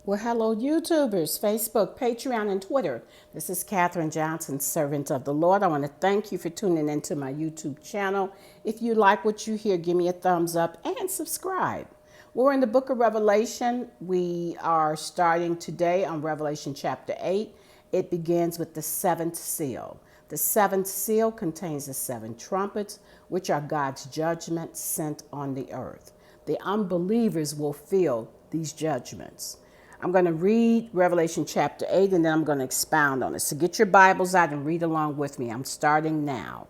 Well, hello, YouTubers, Facebook, Patreon, and Twitter. This is Katherine Johnson, servant of the Lord. I want to thank you for tuning into my YouTube channel. If you like what you hear, give me a thumbs up and subscribe. We're in the book of Revelation. We are starting today on Revelation chapter 8. It begins with the seventh seal. The seventh seal contains the seven trumpets, which are God's judgments sent on the earth. The unbelievers will feel these judgments. I'm going to read Revelation chapter 8 and then I'm going to expound on it. So get your Bibles out and read along with me. I'm starting now.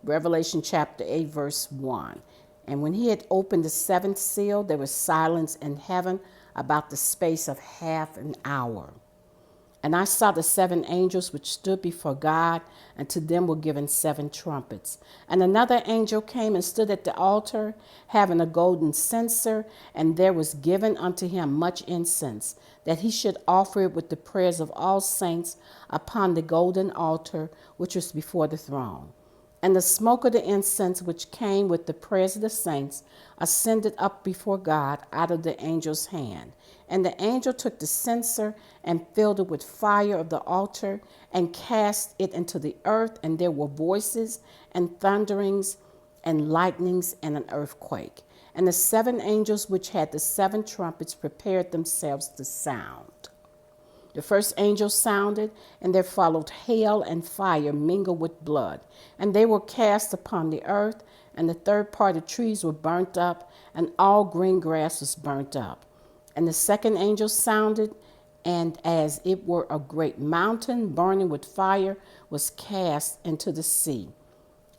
Revelation chapter 8, verse 1. And when he had opened the seventh seal, there was silence in heaven about the space of half an hour. And I saw the seven angels which stood before God, and to them were given seven trumpets. And another angel came and stood at the altar, having a golden censer, and there was given unto him much incense, that he should offer it with the prayers of all saints upon the golden altar which was before the throne. And the smoke of the incense which came with the prayers of the saints ascended up before God out of the angel's hand. And the angel took the censer and filled it with fire of the altar and cast it into the earth. And there were voices and thunderings and lightnings and an earthquake. And the seven angels which had the seven trumpets prepared themselves to sound. The first angel sounded, and there followed hail and fire mingled with blood, and they were cast upon the earth, and the third part of trees were burnt up, and all green grass was burnt up. And the second angel sounded, and as it were a great mountain burning with fire was cast into the sea.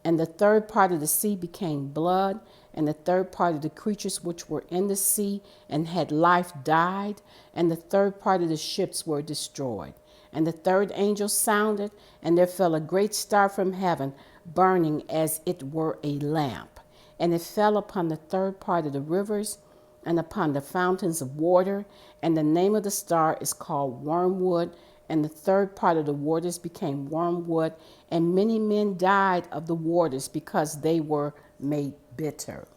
And the third part of the sea became blood, and the third part of the creatures which were in the sea and had life died, and the third part of the ships were destroyed. And the third angel sounded, and there fell a great star from heaven, burning as it were a lamp. And it fell upon the third part of the rivers and upon the fountains of water. And the name of the star is called Wormwood. And the third part of the waters became wormwood, and many men died of the waters because they were made bitter.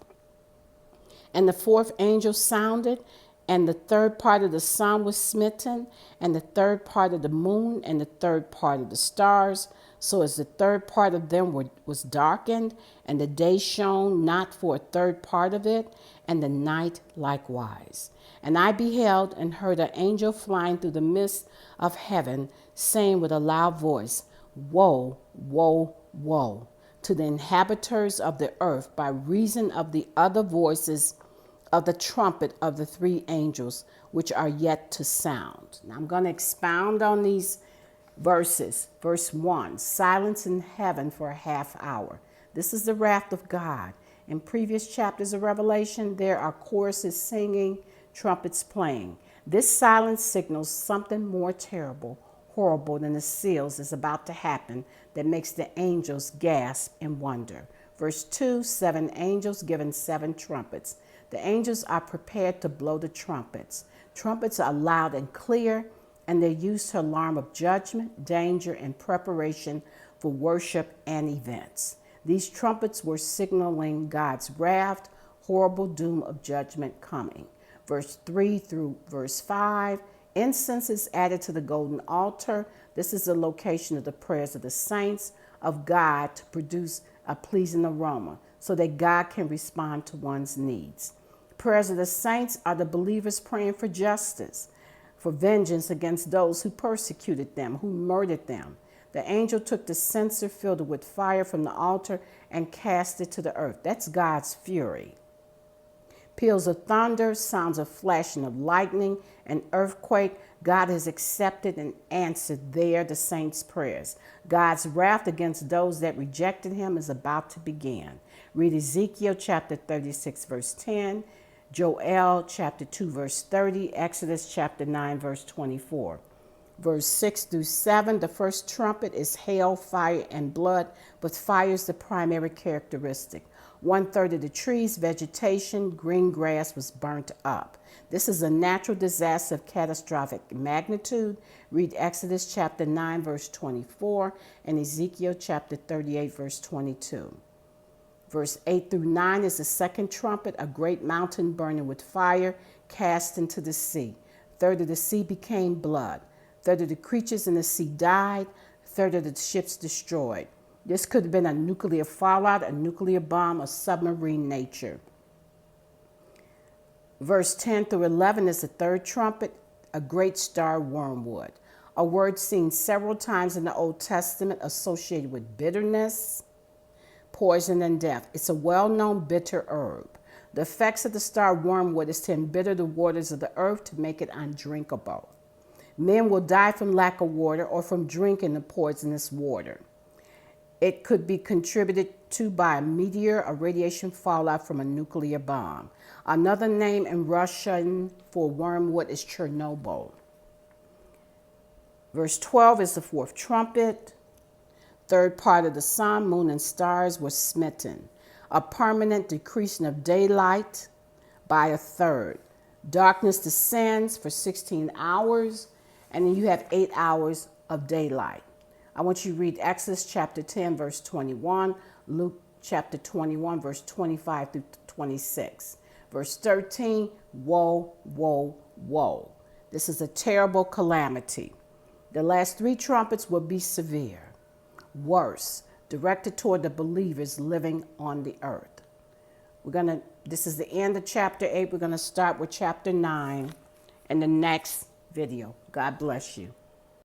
And the fourth angel sounded, and the third part of the sun was smitten, and the third part of the moon, and the third part of the stars, so as the third part of them was darkened, and the day shone not for a third part of it, and the night likewise. And I beheld and heard an angel flying through the midst of heaven, saying with a loud voice, Woe, woe, woe, to the inhabitants of the earth, by reason of the other voices of the trumpet of the three angels, which are yet to sound. Now I'm going to expound on these verses. Verse 1, silence in heaven for a half hour. This is the wrath of God. In previous chapters of Revelation, there are choruses singing, trumpets playing. This silence signals something more terrible, horrible than the seals is about to happen that makes the angels gasp in wonder. Verse 2, seven angels given seven trumpets. The angels are prepared to blow the trumpets. Trumpets are loud and clear, and they're used to alarm of judgment, danger, and preparation for worship and events. These trumpets were signaling God's wrath, horrible doom of judgment coming. Verse 3 through verse 5, incense is added to the golden altar. This is the location of the prayers of the saints of God to produce a pleasing aroma so that God can respond to one's needs. Prayers of the saints are the believers praying for justice, for vengeance against those who persecuted them, who murdered them. The angel took the censer filled with fire from the altar and cast it to the earth. That's God's fury. Peals of thunder, sounds of flashing of lightning, an earthquake. God has accepted and answered the saints' prayers. God's wrath against those that rejected him is about to begin. Read Ezekiel chapter 36, verse 10, Joel chapter 2, verse 30, Exodus chapter 9, verse 24. Verse 6 through 7, the first trumpet is hail, fire, and blood, but fire is the primary characteristic. 1/3 of the trees, vegetation, green grass was burnt up. This is a natural disaster of catastrophic magnitude. Read Exodus chapter 9, verse 24, and Ezekiel chapter 38, verse 22. Verse 8 through 9 is the second trumpet, a great mountain burning with fire cast into the sea. third of the sea became blood. A third of the creatures in the sea died. A third of the ships destroyed. This could have been a nuclear fallout, a nuclear bomb, or submarine nature. Verse 10 through 11 is the third trumpet, a great star wormwood, a word seen several times in the Old Testament associated with bitterness, poison, and death. It's a well-known bitter herb. The effects of the star wormwood is to embitter the waters of the earth to make it undrinkable. Men will die from lack of water or from drinking the poisonous water. It could be contributed to by a meteor or radiation fallout from a nuclear bomb. Another name in Russian for wormwood is Chernobyl. Verse 12 is the fourth trumpet. Third part of the sun, moon, and stars were smitten. A permanent decreasing of daylight by a third. Darkness descends for 16 hours, and then you have 8 hours of daylight. I want you to read Exodus chapter 10, verse 21, Luke chapter 21, verse 25 through 26. Verse 13, woe, woe, woe. This is a terrible calamity. The last three trumpets will be severe, worse, directed toward the believers living on the earth. This is the end of chapter 8. We're going to start with chapter 9 in the next video. God bless you.